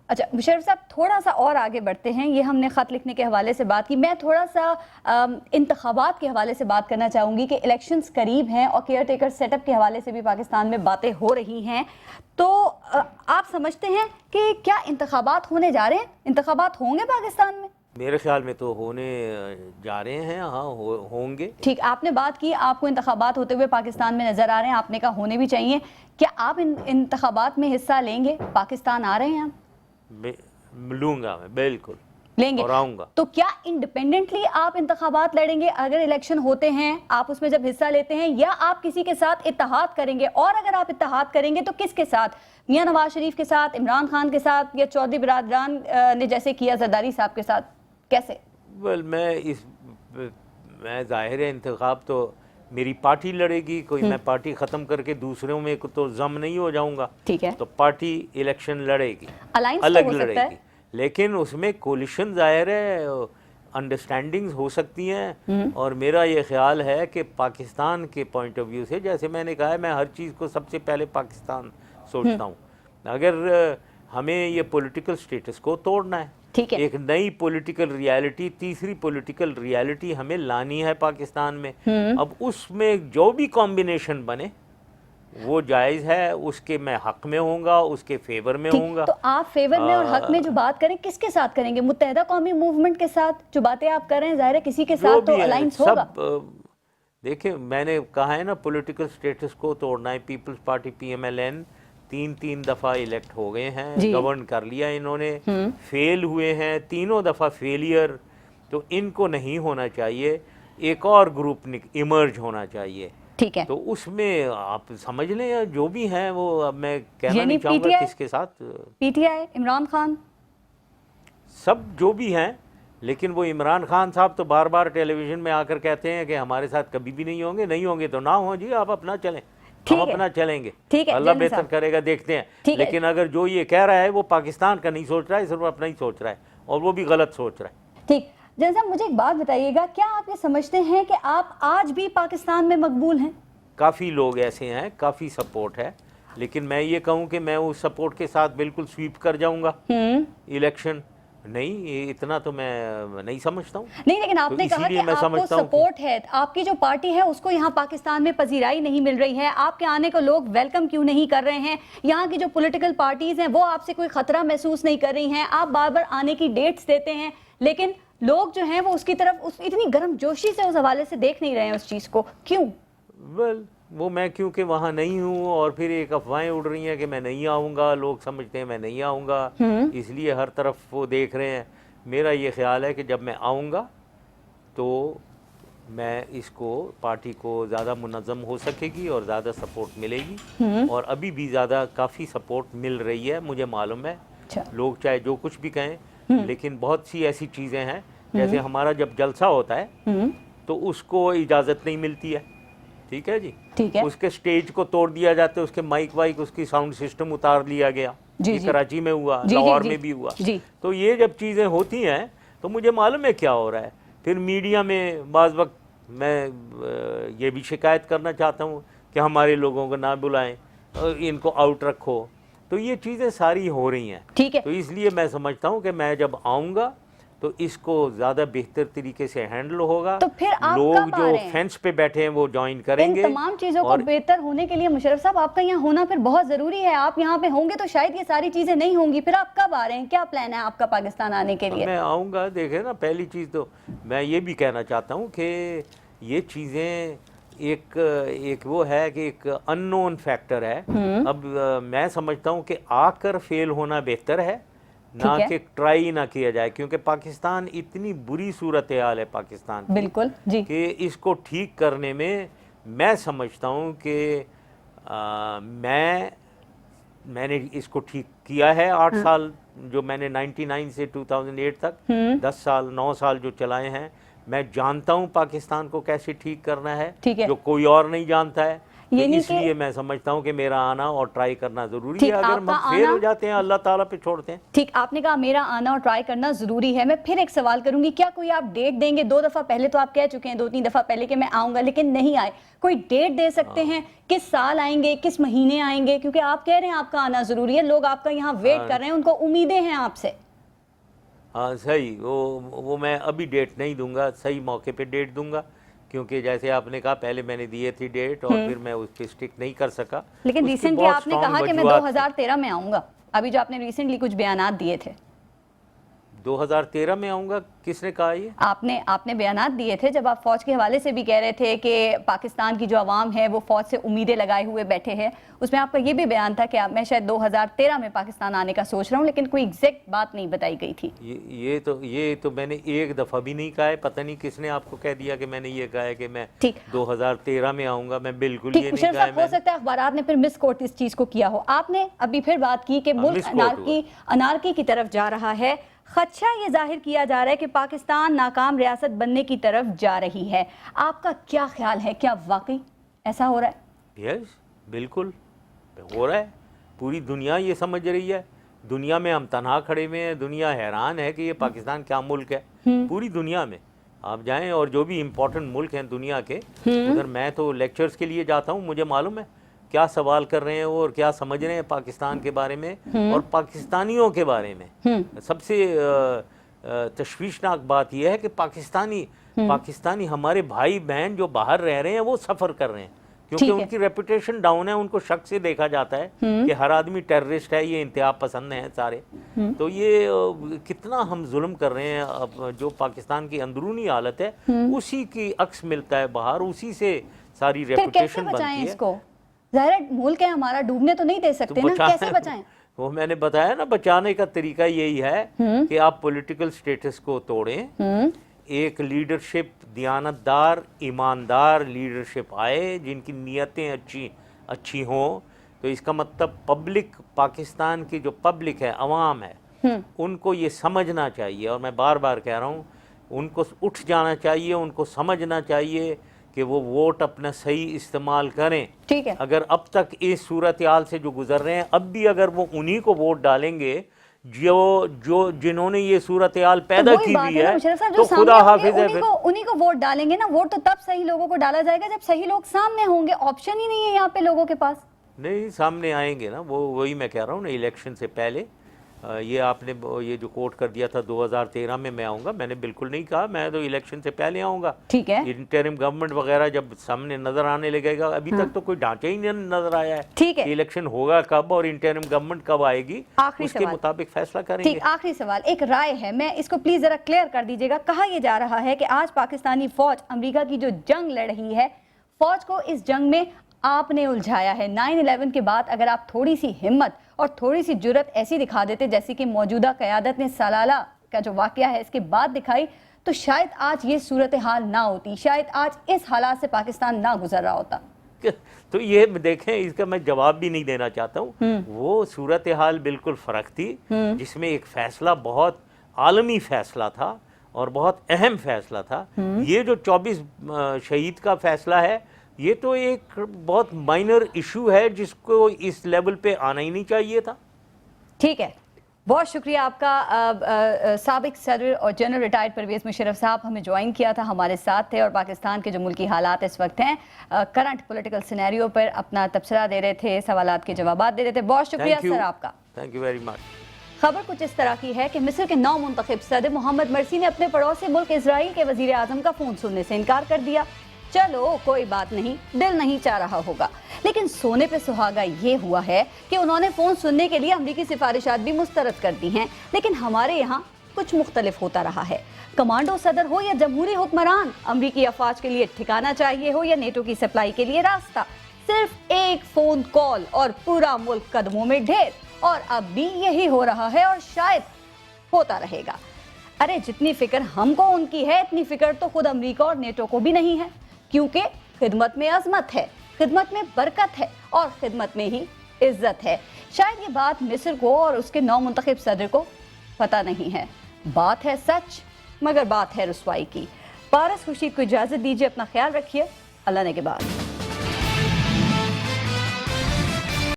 اچھا مشرف صاحب تھوڑا سا اور آگے بڑھتے ہیں، یہ ہم نے خط لکھنے کے حوالے سے بات کی، میں تھوڑا سا انتخابات کے حوالے سے بات کرنا چاہوں گی کہ الیکشنز قریب ہیں اور کیئر ٹیکر سیٹ اپ کے حوالے سے بھی پاکستان میں باتیں ہو رہی ہیں، تو آپ سمجھتے ہیں کہ کیا انتخابات ہونے جا رہے ہیں؟ انتخابات ہوں گے پاکستان میں؟ میرے خیال میں تو ہونے جا رہے ہیں، ہاں ہوں گے۔ ٹھیک، آپ نے بات کی آپ کو انتخابات ہوتے ہوئے پاکستان میں نظر آ رہے ہیں، آپ نے کہا ہونے بھی چاہیے، کیا آپ انتخابات میں حصہ لیں گے؟ پاکستان آ رہے ہیں آپ؟ لوں گا میں، بالکل لیں گے اور آؤں گا۔ تو کیا انڈیپینڈنٹلی آپ انتخابات لڑیں گے اگر الیکشن ہوتے ہیں، آپ اس میں جب حصہ لیتے ہیں، یا آپ کسی کے ساتھ اتحاد کریں گے؟ اور اگر آپ اتحاد کریں گے تو کس کے ساتھ؟ میاں نواز شریف کے ساتھ، عمران خان کے ساتھ، یا چودھری برادران نے جیسے کیا زرداری صاحب کے ساتھ؟ کیسے؟ میں ظاہر ہے انتخاب تو میری پارٹی لڑے گی، کوئی میں پارٹی ختم کر کے دوسروں میں تو ضم نہیں ہو جاؤں گا، ٹھیک ہے، تو پارٹی الیکشن لڑے گی، الائنس الگ تو ہو لڑے سکتا ہے، گی، لیکن اس میں کولیشن ظاہر ہے، انڈرسٹینڈنگز ہو سکتی ہیں، اور میرا یہ خیال ہے کہ پاکستان کے پوائنٹ آف ویو سے، جیسے میں نے کہا ہے، میں ہر چیز کو سب سے پہلے پاکستان سوچتا ہوں۔ اگر ہمیں یہ پولیٹیکل سٹیٹس کو توڑنا ہے، ٹھیک ہے، ایک نئی پولیٹیکل ریالٹی، تیسری پولیٹیکل ریالٹی ہمیں لانی ہے پاکستان میں، اب اس میں جو بھی کمبینیشن بنے وہ جائز ہے، اس کے میں حق میں ہوں گا، اس کے فیور میں ہوں گا۔ تو آپ فیور میں اور حق میں جو بات کریں کس کے ساتھ کریں گے؟ متحدہ قومی موومنٹ کے ساتھ جو باتیں آپ کر رہے ہیں، ظاہر ہے کسی کے جو ساتھ تو بھی ہے الائنس ہوگا۔ سب، دیکھیں میں نے کہا ہے نا پولیٹیکل سٹیٹس کو توڑنا ہے۔ Peoples Party P M L N تین دفعہ الیکٹ ہو گئے ہیں، گورن کر لیا انہوں نے، فیل ہوئے ہیں تینوں دفعہ، فیلئر، تو ان کو نہیں ہونا چاہیے، ایک اور گروپ ایمرج ہونا چاہیے۔ ٹھیک ہے، تو اس میں آپ سمجھ لیں جو بھی ہیں وہ، اب میں کہنا یعنی نہیں چاہوں گا کس کے ساتھ، P T I, Imran Khan, سب جو بھی ہیں، لیکن وہ عمران خان صاحب تو بار بار ٹیلی ویژن میں آ کر کہتے ہیں کہ ہمارے ساتھ کبھی بھی نہیں ہوں گے تو نہ ہوں جی، آپ اپنا چلیں، ہم اپنا چلیں گے، اللہ بہتر کرے گا، دیکھتے ہیں۔ لیکن اگر جو یہ کہہ رہا ہے وہ پاکستان کا نہیں سوچ رہا ہے، صرف اپنا ہی سوچ رہا ہے، اور وہ بھی غلط سوچ رہا ہے۔ ٹھیک، جن صاحب مجھے ایک بات بتائیے گا، کیا آپ یہ سمجھتے ہیں کہ آپ آج بھی پاکستان میں مقبول ہیں؟ کافی لوگ ایسے ہیں، کافی سپورٹ ہے، لیکن میں یہ کہوں کہ میں اس سپورٹ کے ساتھ بالکل سویپ کر جاؤں گا الیکشن، نہیں، اتنا تو میں نہیں سمجھتا ہوں۔ نہیں، لیکن آپ نے کہا کہ آپ کو سپورٹ ہے، آپ کی جو پارٹی ہے اس کو یہاں پاکستان میں پذیرائی نہیں مل رہی ہے، آپ کے آنے کو لوگ ویلکم کیوں نہیں کر رہے ہیں؟ یہاں کی جو پولیٹیکل پارٹیز ہیں وہ آپ سے کوئی خطرہ محسوس نہیں کر رہی ہیں، آپ بار بار آنے کی ڈیٹس دیتے ہیں، لیکن لوگ جو ہیں وہ اس کی طرف اتنی گرم جوشی سے اس حوالے سے دیکھ نہیں رہے ہیں اس چیز کو، کیوں؟ وہ میں کیونکہ وہاں نہیں ہوں، اور پھر ایک افواہیں اڑ رہی ہیں کہ میں نہیں آؤں گا، لوگ سمجھتے ہیں میں نہیں آؤں گا، اس لیے ہر طرف وہ دیکھ رہے ہیں۔ میرا یہ خیال ہے کہ جب میں آؤں گا تو میں اس کو، پارٹی کو زیادہ منظم ہو سکے گی اور زیادہ سپورٹ ملے گی، اور ابھی بھی زیادہ کافی سپورٹ مل رہی ہے، مجھے معلوم ہے۔ لوگ چاہے جو کچھ بھی کہیں، لیکن بہت سی ایسی چیزیں ہیں، جیسے ہمارا جب جلسہ ہوتا ہے تو اس کو اجازت نہیں ملتی ہے، ٹھیک ہے جی، اس کے سٹیج کو توڑ دیا جاتا ہے، اس کے مائک وائک، اس کی ساؤنڈ سسٹم اتار لیا گیا، یہ کراچی میں ہوا، لاہور میں بھی ہوا، تو یہ جب چیزیں ہوتی ہیں تو مجھے معلوم ہے کیا ہو رہا ہے۔ پھر میڈیا میں بعض وقت میں یہ بھی شکایت کرنا چاہتا ہوں کہ ہمارے لوگوں کو نہ بلائیں، ان کو آؤٹ رکھو، تو یہ چیزیں ساری ہو رہی ہیں، تو اس لیے میں سمجھتا ہوں کہ میں جب آؤں گا تو اس کو زیادہ بہتر طریقے سے ہینڈل ہوگا، تو پھر آپ لوگ جو فینس پہ بیٹھے ہیں وہ جوائن کریں گے۔ ان تمام چیزوں کو بہتر ہونے کے لیے مشرف صاحب آپ کا یہاں ہونا پھر بہت ضروری ہے، آپ یہاں پہ ہوں گے تو شاید یہ ساری چیزیں نہیں ہوں گی، پھر آپ کب آ رہے ہیں؟ کیا پلان ہے آپ کا پاکستان آنے کے لیے؟ میں آؤں گا، دیکھیں نا، پہلی چیز تو میں یہ بھی کہنا چاہتا ہوں کہ یہ چیزیں ایک وہ ہے کہ ایک ان نون فیکٹر ہے، اب میں سمجھتا ہوں کہ آ کر فیل ہونا بہتر ہے، نہ کہ ٹرائی نہ کیا جائے، کیونکہ پاکستان اتنی بری صورتحال ہے پاکستان کی، بالکل جی، کہ اس کو ٹھیک کرنے میں سمجھتا ہوں کہ میں نے اس کو ٹھیک کیا ہے 8 سال، جو میں نے 99 سے 2008 تک 10 سال 9 سال جو چلائے ہیں، میں جانتا ہوں پاکستان کو کیسے ٹھیک کرنا ہے، جو کوئی اور نہیں جانتا ہے، اس لیے میں سمجھتا ہوں کہ میرا آنا اور ٹرائی کرنا ضروری ہے. اگر ہم فیل ہو جاتے ہیں اللہ تعالیٰ پہ چھوڑتے ہیں. ٹھیک, آپ نے کہا میرا آنا اور ٹرائی کرنا ضروری ہے. میں پھر ایک سوال کروں گی, کیا کوئی آپ ڈیٹ دیں گے؟ 2 دفعہ پہلے تو آپ کہہ چکے ہیں, 2-3 دفعہ پہلے کہ میں آؤں گا, لیکن نہیں آئے. کوئی ڈیٹ دے سکتے ہیں کس سال آئیں گے, کس مہینے آئیں گے؟ کیونکہ آپ کہہ رہے ہیں آپ کا آنا ضروری ہے, لوگ آپ کا یہاں ویٹ کر رہے ہیں, ان کو امیدیں ہیں آپ سے. ہاں صحیح, وہ میں ابھی ڈیٹ نہیں دوں گا, صحیح موقع پہ ڈیٹ دوں گا, کیونکہ جیسے آپ نے کہا پہلے میں نے دیے تھی ڈیٹ اور پھر میں اس پہ اسٹک نہیں کر سکا. لیکن ریسنٹلی آپ نے کہا کہ میں 2013 میں آؤں گا, ابھی جو آپ نے ریسنٹلی کچھ بیانات دیے تھے. 2013 میں آؤں گا, کس نے کہا یہ؟ آپ نے بیانات دیے تھے جب آپ فوج کے حوالے سے بھی کہہ رہے تھے کہ پاکستان کی جو عوام ہے وہ فوج سے امیدیں لگائے ہوئے بیٹھے ہیں. اس میں آپ کا یہ بھی بیان تھا کہ میں شاید 2013 میں پاکستان آنے کا سوچ رہا ہوں, لیکن کوئی ایگزیکٹ بات نہیں بتائی گئی تھی. یہ تو میں نے ایک دفعہ بھی نہیں کہا ہے, پتہ نہیں کس نے آپ کو کہہ دیا کہ میں نے یہ کہا ہے کہ میں 2013 میں آؤں گا. میں بالکل یہ نہیں کہا ہے. ہو سکتا ہے اخبارات نے پھر مس کوٹ اس چیز کو کیا ہو. آپ نے ابھی پھر بات کی کہ ملک انارکی کی طرف جا رہا ہے. خدشہ یہ ظاہر کیا جا رہا ہے کہ پاکستان ناکام ریاست بننے کی طرف جا رہی ہے. آپ کا کیا خیال ہے, کیا واقعی ایسا ہو رہا ہے؟ یس, بالکل ہو رہا ہے. پوری دنیا یہ سمجھ رہی ہے. دنیا میں ہم تنہا کھڑے ہوئے ہیں, دنیا حیران ہے کہ یہ پاکستان کیا ملک ہے. پوری دنیا میں آپ جائیں اور جو بھی امپورٹنٹ ملک ہیں دنیا کے, ادھر میں تو لیکچرز کے لیے جاتا ہوں, مجھے معلوم ہے کیا سوال کر رہے ہیں اور کیا سمجھ رہے ہیں پاکستان کے بارے میں اور پاکستانیوں کے بارے میں. سب سے تشویشناک بات یہ ہے کہ پاکستانی ہمارے بھائی بہن جو باہر رہ رہے ہیں وہ سفر کر رہے ہیں, کیونکہ ان کی ریپوٹیشن ڈاؤن ہے. ان کو شک سے دیکھا جاتا ہے کہ ہر آدمی ٹیررسٹ ہے, یہ انتہا پسند ہیں سارے. تو یہ کتنا ہم ظلم کر رہے ہیں. جو پاکستان کی اندرونی حالت ہے اسی کی عکس ملتا ہے باہر, اسی سے ساری ریپوٹیشن بنتی ہے. ظاہر ملک ہے ہمارا, ڈوبنے تو نہیں دے سکتے نا, کیسے بچائیں؟ وہ میں نے بتایا نا, بچانے کا طریقہ یہی ہے کہ آپ پولیٹیکل سٹیٹس کو توڑیں, ایک لیڈرشپ دیانتدار ایماندار لیڈرشپ آئے جن کی نیتیں اچھی ہوں. تو اس کا مطلب پبلک, پاکستان کی جو پبلک ہے, عوام ہے, ان کو یہ سمجھنا چاہیے, اور میں بار بار کہہ رہا ہوں ان کو اٹھ جانا چاہیے, ان کو سمجھنا چاہیے کہ وہ ووٹ اپنا صحیح استعمال کریں. ٹھیک ہے, اگر اب تک اس صورتحال سے جو گزر رہے ہیں, اب بھی اگر وہ انہی کو ووٹ ڈالیں گے جنہوں نے یہ صورتحال پیدا کی ہوئی ہے, تو خدا حافظ ہے. انہی کو ووٹ ڈالیں گے نا, ووٹ تو تب صحیح لوگوں کو ڈالا جائے گا جب صحیح لوگ سامنے ہوں گے. آپشن ہی نہیں ہے یہاں پہ لوگوں کے پاس. نہیں, سامنے آئیں گے نا, وہی میں کہہ رہا ہوں نا, الیکشن سے پہلے. یہ آپ نے یہ جو کوٹ کر دیا تھا 2013 میں آؤں گا, میں نے بالکل نہیں کہا, میں تو الیکشن سے پہلے آؤں گا. ٹھیک ہے, انٹرم گورنمنٹ وغیرہ جب سامنے نظر آنے لگے گا. ابھی تک تو کوئی ڈھانچہ ہی نہیں نظر آیا ہے. ٹھیک ہے, الیکشن ہوگا کب اور انٹرم گورنمنٹ کب آئے گی, اس کے مطابق فیصلہ کریں گے. ٹھیک, آخری سوال, ایک رائے ہے, میں اس کو پلیز ذرا کلیئر کر دیجیے گا. کہا یہ جا رہا ہے کہ آج پاکستانی فوج امریکہ کی جو جنگ لڑ رہی ہے, فوج کو اس جنگ میں آپ نے الجھایا ہے. 9/11 کے بعد اگر آپ تھوڑی سی ہمت اور تھوڑی سی جرت ایسی دکھا دیتے جیسی کہ موجودہ قیادت نے سلالہ کا جو واقعہ ہے اس کے بعد دکھائی, تو شاید آج یہ صورتحال نہ ہوتی, شاید آج اس حالات سے پاکستان نہ گزر رہا ہوتا. تو یہ دیکھیں, اس کا میں جواب بھی نہیں دینا چاہتا ہوں. وہ صورتحال بالکل فرق تھی جس میں ایک فیصلہ بہت عالمی فیصلہ تھا اور بہت اہم فیصلہ تھا. یہ جو 24 شہید کا فیصلہ ہے, یہ تو ایک بہت مائنر ایشو ہے جس کو اس لیول پہ آنا ہی نہیں چاہیے تھا. ٹھیک ہے, بہت شکریہ آپ کا. سابق صدر اور جنرل ریٹائرڈ پرویز مشرف صاحب ہمیں جوائن کیا تھا, ہمارے ساتھ تھے اور پاکستان کے جو ملکی حالات اس وقت ہیں, کرنٹ پولیٹیکل سینیریو پر اپنا تبصرہ دے رہے تھے, سوالات کے جوابات دے رہے تھے. بہت شکریہ سر آپ کا. Thank you very much. خبر کچھ اس طرح کی ہے کہ مصر کے نو منتخب صدر محمد مرسی نے اپنے پڑوسی ملک اسرائیل کے وزیر اعظم کا فون سننے سے انکار کر دیا. چلو کوئی بات نہیں, دل نہیں چاہ رہا ہوگا, لیکن سونے پہ سہاگا یہ ہوا ہے کہ انہوں نے فون سننے کے لیے امریکی سفارشات بھی مسترد کر دی ہیں. لیکن ہمارے یہاں کچھ مختلف ہوتا رہا ہے. کمانڈو صدر ہو یا جمہوری حکمران, امریکی افواج کے لیے ٹھکانہ چاہیے ہو یا نیٹو کی سپلائی کے لیے راستہ, صرف ایک فون کال اور پورا ملک قدموں میں ڈھیر. اور اب بھی یہی ہو رہا ہے اور شاید ہوتا رہے گا. ارے جتنی فکر ہم کو ان کی ہے, اتنی فکر تو خود امریکہ اور نیٹو کو بھی نہیں ہے, کیونکہ خدمت میں عظمت ہے, خدمت میں برکت ہے اور خدمت میں ہی عزت ہے. شاید یہ بات مصر کو اور اس کے نو منتخب صدر کو پتہ نہیں ہے. بات ہے سچ, مگر بات ہے رسوائی کی. پارس خورشید کو اجازت دیجیے, اپنا خیال رکھیے, اللہ نے کے بعد.